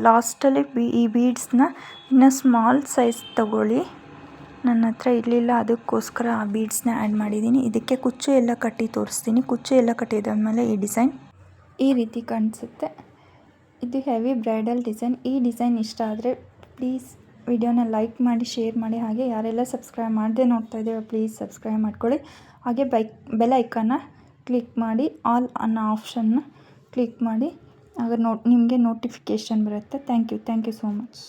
ಲಾಸ್ಟಲ್ಲಿ ಈ ಬೀಡ್ಸ್ನ ಇನ್ನೂ ಸ್ಮಾಲ್ ಸೈಜ್ ತಗೊಳ್ಳಿ. ನನ್ನ ಹತ್ರ ಇರಲಿಲ್ಲ, ಅದಕ್ಕೋಸ್ಕರ ಆ ಬೀಡ್ಸ್ನ ಆ್ಯಡ್ ಮಾಡಿದ್ದೀನಿ. ಇದಕ್ಕೆ ಕುಚ್ಚು ಎಲ್ಲ ಕಟ್ಟಿ ತೋರಿಸ್ತೀನಿ. ಕುಚ್ಚು ಎಲ್ಲ ಕಟ್ಟಿದಾದ್ಮೇಲೆ ಈ ಡಿಸೈನ್ ಈ ರೀತಿ ಕಾಣಿಸುತ್ತೆ. ಇದು ಹೆವಿ ಬ್ರೈಡಲ್ ಡಿಸೈನ್. ಈ ಡಿಸೈನ್ ಇಷ್ಟ ಆದರೆ ಪ್ಲೀಸ್ ವಿಡಿಯೋನ ಲೈಕ್ ಮಾಡಿ, ಶೇರ್ ಮಾಡಿ. ಹಾಗೆ ಯಾರೆಲ್ಲ ಸಬ್ಸ್ಕ್ರೈಬ್ ಮಾಡದೆ ನೋಡ್ತಾ ಇದ್ದೀರೋ ಪ್ಲೀಸ್ ಸಬ್ಸ್ಕ್ರೈಬ್ ಮಾಡ್ಕೊಳ್ಳಿ. ಹಾಗೆ ಬೆಲ್ ಐಕನ್ನ ಕ್ಲಿಕ್ ಮಾಡಿ ಆಲ್ ಅನ್ನೋ ಆಪ್ಷನ್ನ ಕ್ಲಿಕ್ ಮಾಡಿ. ಆಗ ನಿಮಗೆ ನೋಟಿಫಿಕೇಷನ್ ಬರುತ್ತೆ. Thank you so much.